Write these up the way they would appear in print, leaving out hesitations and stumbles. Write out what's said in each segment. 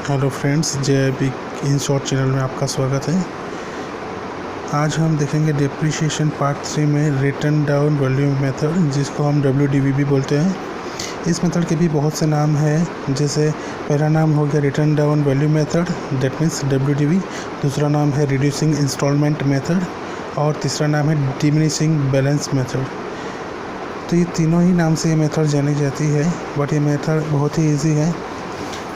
Hello friends, JIB in short channel में आपका स्वागत है। आज हम देखेंगे डेप्रिसिएशन पार्ट 3 में रिटर्न डाउन वैल्यू मेथड, जिसको हम WDV भी बोलते हैं। इस मेथड के भी बहुत से नाम हैं, जैसे पहला नाम हो गया return down value method, that means WDV। दूसरा नाम है रिड्यूसिंग इंस्टॉलमेंट मेथड और तीसरा नाम है डिमिनिशिंग बैलेंस मेथड। तो ये तीनों ही नाम से ये मेथड जानी जाती है, बट ये मेथड बहुत ही ईजी है।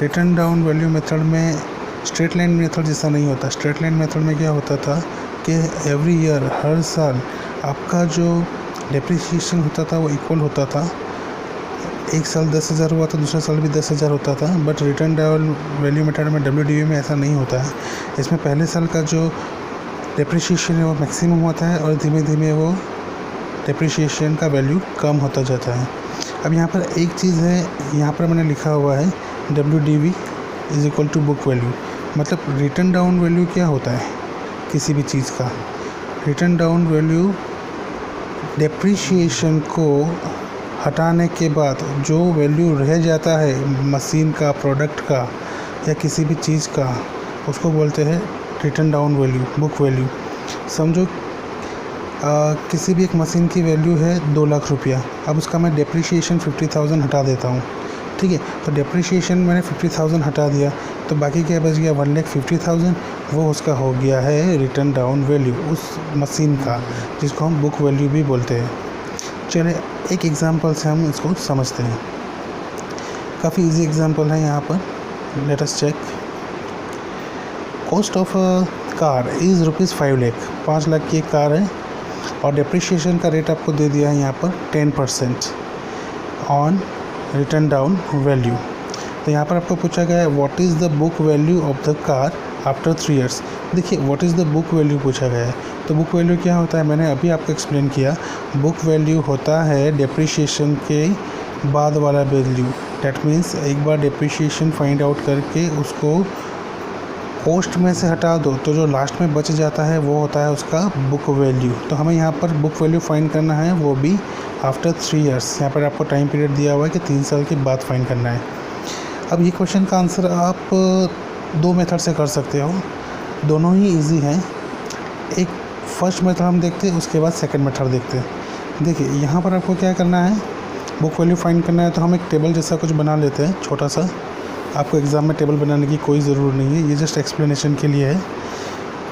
रिटर्न डाउन वैल्यू मेथड में स्ट्रेट लाइन मेथड जैसा नहीं होता। स्ट्रेट लाइन मेथड में क्या होता था कि एवरी ईयर, हर साल आपका जो डेप्रिसिएशन होता था वो इक्वल होता था। एक साल 10,000 हुआ तो दूसरा साल भी 10,000 होता था। But return down value method में WDV में ऐसा नहीं होता है। इसमें पहले साल का जो डेप्रिसिएशन है वो मैक्सिमम होता है और धीमे धीमे वो डेप्रिसिएशन का वैल्यू कम होता जाता है। अब यहाँ पर एक चीज़ है, यहाँ पर मैंने लिखा हुआ है WDV is equal to book value. मतलब रिटर्न डाउन वैल्यू क्या होता है किसी भी चीज़ का? रिटर्न डाउन वैल्यू डेप्रिसिएशन को हटाने के बाद जो वैल्यू रह जाता है मशीन का, प्रोडक्ट का या किसी भी चीज़ का, उसको बोलते हैं return down value, book value. समझो किसी भी एक मशीन की वैल्यू है 2 लाख रुपया। अब उसका मैं डेप्रिसिएशन 50,000 हटा देता हूँ, ठीक है। तो डेप्रिसिएशन मैंने 50,000 हटा दिया, तो बाकी क्या बच गया? 1,50,000। वो उसका हो गया है रिटर्न डाउन वैल्यू उस मशीन का, जिसको हम बुक वैल्यू भी बोलते हैं। चलिए एक एग्जांपल से हम इसको समझते हैं। काफ़ी इजी एग्जांपल है यहाँ पर, let us check. Cost of car is ₹5 lakh. 5 lakh की एक कार है और डेप्रिसिएशन का रेट आपको दे दिया है यहाँ पर 10% ऑन रिटर्न डाउन वैल्यू। तो यहाँ पर आपको पूछा गया है what is the book value of the car after 3 years. देखिए what is the book value पूछा गया है, तो बुक वैल्यू क्या होता है मैंने अभी आपको एक्सप्लेन किया। बुक वैल्यू होता है डेप्रिसिएशन के बाद वाला वैल्यू। डैट मीन्स एक बार डेप्रिसिएशन फाइंड आउट करके उसको कॉस्ट में से हटा दो तो जो लास्ट में बच जाता है वो होता है उसका बुक वैल्यू। तो हमें यहाँ पर बुक वैल्यू फाइंड करना है, वो भी आफ्टर 3 ईयर्स। यहाँ पर आपको टाइम पीरियड दिया हुआ है कि 3 साल के बाद फाइंड करना है। अब ये क्वेश्चन का आंसर आप 2 मेथड से कर सकते हो, दोनों ही इजी हैं। एक फर्स्ट मेथड हम देखते हैं, उसके बाद सेकंड मेथड देखते हैं। देखिए यहाँ पर आपको क्या करना है, बुक वैल्यू फाइंड करना है। तो हम एक टेबल जैसा कुछ बना लेते हैं छोटा सा। आपको एग्ज़ाम में टेबल बनाने की कोई ज़रूरत नहीं है, ये जस्ट एक्सप्लेनेशन के लिए है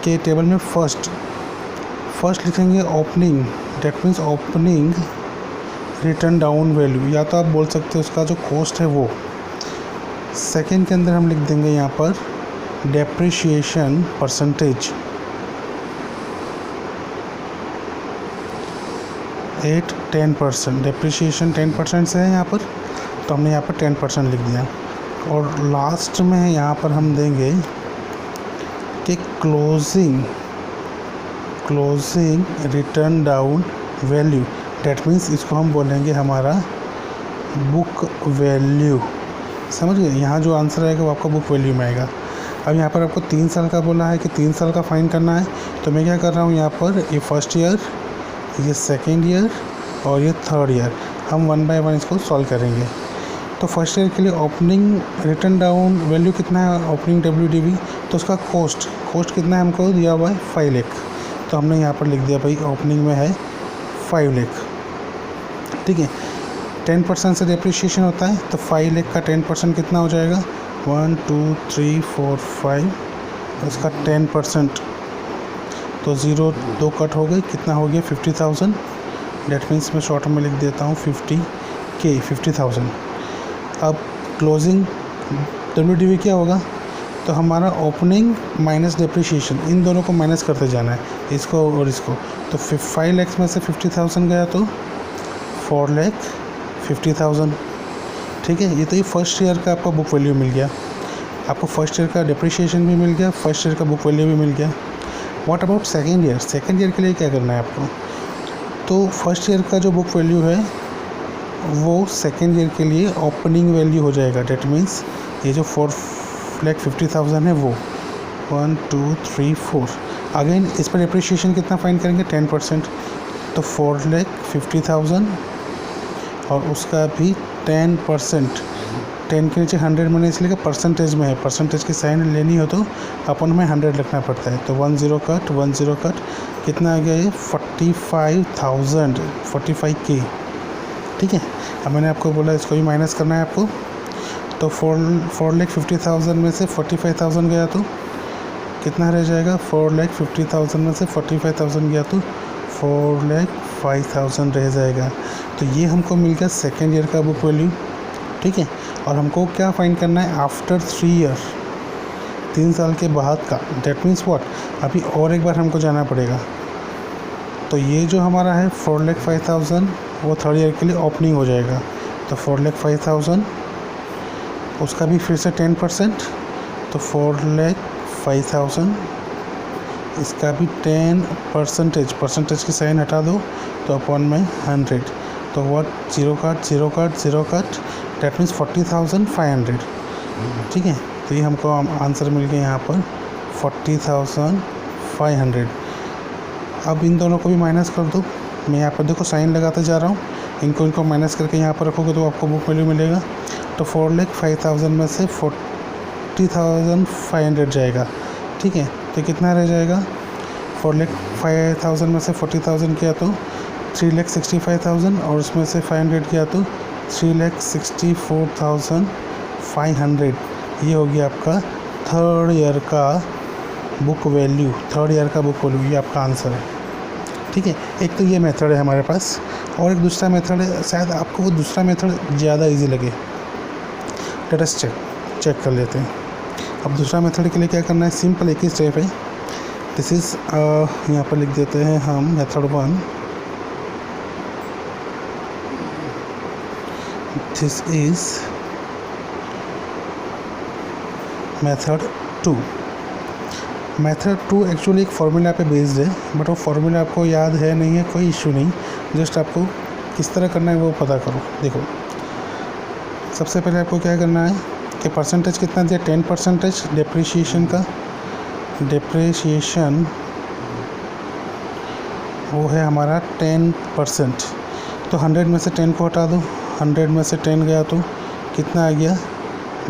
कि टेबल में फर्स्ट लिखेंगे opening, that means opening return down value, या तो आप बोल सकते हो उसका जो कॉस्ट है वो। सेकेंड के अंदर हम लिख देंगे यहाँ पर डेप्रिसिएशन परसेंटेज एट 10%। डेप्रिसिएशन 10% से है यहाँ पर, तो हमने यहाँ पर 10% लिख दिया। और लास्ट में यहाँ पर हम देंगे कि closing return down value. That means इसको हम बोलेंगे हमारा बुक वैल्यू। समझ गए? यहाँ जो आंसर आएगा वो आपका बुक वैल्यू में आएगा। अब यहाँ पर आपको 3 साल का बोला है कि 3 साल का फाइंड करना है, तो मैं क्या कर रहा हूँ यहाँ पर, ये फर्स्ट ईयर, ये सेकेंड ईयर और ये थर्ड ईयर, हम 1 बाय 1 इसको सॉल्व करेंगे। तो फर्स्ट ईयर के लिए ओपनिंग रिटर्न डाउन वैल्यू कितना है, ओपनिंग WDV, तो उसका कॉस्ट कितना है हमको दिया हुआ है 5 लाख। तो हमने यहाँ पर लिख दिया भाई ओपनिंग में है 5 लाख, ठीक है। 10% से डेप्रिसिएशन होता है, तो 5 लाख का 10% कितना हो जाएगा, 1 2 3 4 5, उसका 10%, तो 0 2 कट हो गई, कितना हो गया 50,000। डेट मीन्स मैं शॉर्ट में लिख देता हूँ 50,000। अब क्लोजिंग WDV क्या होगा, तो हमारा ओपनिंग माइनस डेप्रिसिएशन, इन दोनों को माइनस करते जाना है, इसको और इसको। तो 5 लाख में से 50,000 गया तो 4,50,000, ठीक है। ये तो ये फर्स्ट ईयर का आपका बुक वैल्यू मिल गया। आपको फर्स्ट ईयर का डेप्रिसिएशन भी मिल गया, फर्स्ट ईयर का बुक वैल्यू भी मिल गया। What about second year? Second year के लिए क्या करना है आपको, तो फर्स्ट ईयर का जो बुक वैल्यू है वो सेकेंड ईयर के लिए ओपनिंग वैल्यू हो जाएगा। डेट मीन्स ये जो 4,50,000 है वो 1 2 3 4, अगेन इस पर डेप्रिसिएशन कितना फाइंड करेंगे 10%, तो 4,50,000 और उसका भी 10%, 10 के नीचे 100 मैंने इसलिए कि परसेंटेज में है, परसेंटेज की साइन लेनी हो तो अपन में 100 लिखना पड़ता है। तो 10 कट कितना आ गया ये 45,000 45K। ठीक है, अब मैंने आपको बोला इसको भी माइनस करना है आपको। तो 4,50,000 में से 45,000 गया तो कितना रह जाएगा, 4,50,000 में से 45,000 गया तो 4,05,000 रह जाएगा। तो ये हमको मिल गया सेकेंड ईयर का बुक वैल्यू। ठीक है, और हमको क्या फाइंड करना है आफ्टर 3 ईयर, 3 साल के बाद का। डेट मीन्स व्हाट, अभी और एक बार हमको जाना पड़ेगा। तो ये जो हमारा है 4,05,000 वो थर्ड ईयर के लिए ओपनिंग हो जाएगा। तो 4,05,000 उसका भी फिर से 10%, तो 4,05,000 इसका भी 10%, परसेंटेज की साइन हटा दो तो अपॉन में 100। तो what, zero cut that means 40,500। ठीक है, तो ये हमको आंसर मिल गया यहाँ पर 40,500। अब इन दोनों को भी माइनस कर दो। मैं यहाँ पर देखो साइन लगाते जा रहा हूँ, इनको माइनस करके यहाँ पर रखोगे तो आपको बुक वैल्यू मिलेगा। तो 4,05,000 में से 40,500 जाएगा। ठीक है, तो कितना रह जाएगा, 4,05,000 में से 40,000 किया तो 3,65,000 और उसमें से 500 किया तो 3,64,500। ये हो गया आपका थर्ड ईयर का बुक वैल्यू, ये आपका आंसर है। ठीक है, एक तो ये मेथड है हमारे पास, और एक दूसरा मेथड है, शायद आपको वो दूसरा मेथड ज़्यादा इजी लगे। लेट अस चेक कर लेते हैं। अब दूसरा मेथड के लिए क्या करना है, सिंपल एक ही स्टेप है। दिस इज़ यहाँ पर लिख देते हैं हम method 1, this is method 2। Method 2 actually एक फार्मूला पे बेस्ड है, बट वो फार्मूला आपको याद है नहीं है, कोई इशू नहीं, जस्ट आपको किस तरह करना है वो पता करो। देखो, सबसे पहले आपको क्या करना है कि परसेंटेज कितना दिया, 10% डेप्रिसिएशन का। डेप्रिसिएशन वो है हमारा 10%। तो 100 में से 10 को हटा दो, 100 में से 10 गया तो कितना आ गया,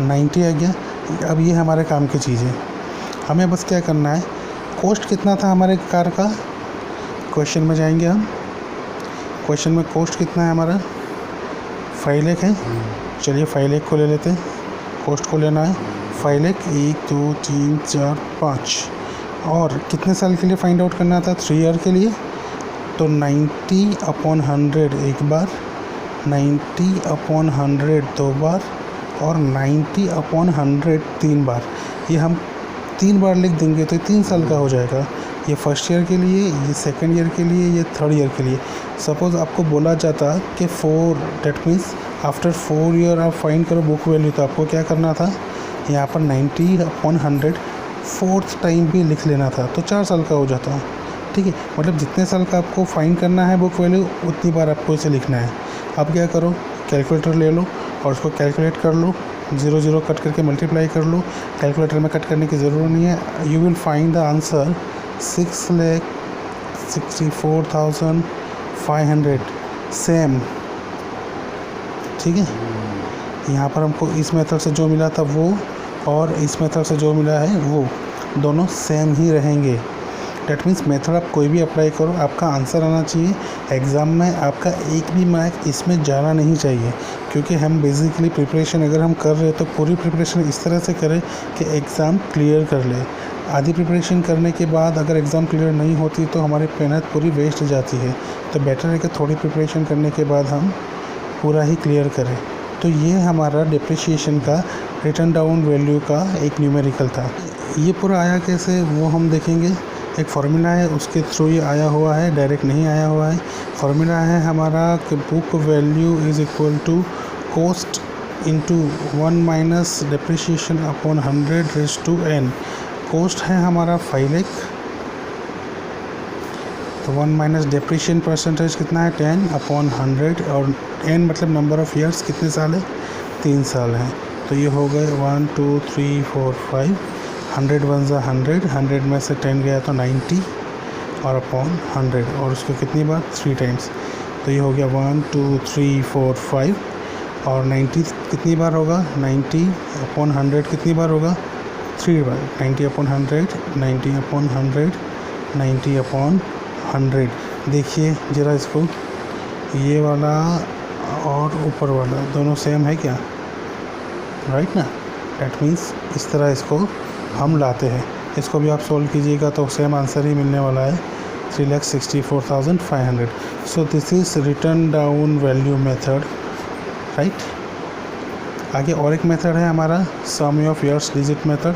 90 आ गया। अब ये हमारे काम की चीज़ है, हमें बस क्या करना है, कॉस्ट कितना था हमारे कार का, क्वेश्चन में जाएंगे हम। क्वेश्चन में कॉस्ट कितना है हमारा, 5 लाख है। चलिए 5 लाख को ले लेते हैं, कॉस्ट को लेना है 5 लाख, 1 2 3 4 5। और कितने साल के लिए फाइंड आउट करना था, 3 ईयर के लिए। तो 90/100 एक बार, 90/100 2 बार, और 90/100 3 बार। ये हम 3 बार लिख देंगे तो 3 साल का हो जाएगा। ये फर्स्ट ईयर के लिए, ये सेकंड ईयर के लिए, ये थर्ड ईयर के लिए। सपोज़ आपको बोला जाता कि 4, डेट मीन्स आफ्टर 4 ईयर आप फाइंड करो बुक वैल्यू, तो आपको क्या करना था, यहाँ पर 90/100 4th टाइम भी लिख लेना था, तो 4 साल का हो जाता। ठीक है, मतलब जितने साल का आपको फाइंड करना है बुक वैल्यू, उतनी बार आपको इसे लिखना है। अब क्या करो, कैलकुलेटर ले लो और उसको कैलकुलेट कर लो, 0 कट करके मल्टीप्लाई कर लो। कैलकुलेटर में कट करने की ज़रूरत नहीं है, you will find the answer 6,64,500 same. ठीक है, यहाँ पर हमको इस मेथड से जो मिला था वो, और इस मेथड से जो मिला है वो, दोनों सेम ही रहेंगे। डेट मीन्स मेथड आप कोई भी अप्लाई करो, आपका आंसर आना चाहिए। एग्ज़ाम में आपका एक भी मार्क इसमें जाना नहीं चाहिए, क्योंकि हम बेसिकली प्रिपरेशन अगर हम कर रहे हैं तो पूरी प्रिपरेशन इस तरह से करें कि एग्ज़ाम क्लियर कर ले। आधी प्रिपरेशन करने के बाद अगर एग्ज़ाम क्लियर नहीं होती तो हमारी मेहनत पूरी वेस्ट जाती है। तो बेटर है कि थोड़ी प्रिपरेशन करने के बाद हम पूरा ही क्लियर करें। तो ये हमारा डिप्रिशिएशन का रिटर्न डाउन वैल्यू का एक न्यूमेरिकल था। ये पूरा आया कैसे वो हम देखेंगे। एक फार्मूला है, उसके थ्रू ये आया हुआ है, डायरेक्ट नहीं आया हुआ है। फार्मूला है हमारा कि book value is equal to cost into 1 minus depreciation upon 100 raise to n। Cost है हमारा 5 लाख, तो 1 माइनस डिप्रिशिएशन परसेंटेज कितना है 10/100, और n मतलब नंबर ऑफ़ ईयर्स, कितने साल है 3 साल हैं। तो ये हो गए 1 2 3 4 5, 100 1 100, 100 में से 10 गया तो 90 और अपॉन 100, और उसको कितनी बार 3 टाइम्स। तो ये हो गया 1 2 3 4 5, और 90 कितनी बार होगा, 90/100 कितनी बार होगा, 3 बार। 90/100, 90/100, 90/100। देखिए ज़रा इसको, ये वाला और ऊपर वाला दोनों सेम है क्या, राइट ना। डैट मीन्स इस तरह इसको हम लाते हैं। इसको भी आप सोल्व कीजिएगा तो सेम आंसर ही मिलने वाला है, 3,64,500। So this is return down value method, right. आगे और एक मेथड है हमारा सम ऑफ ईयर्स डिजिट मेथड।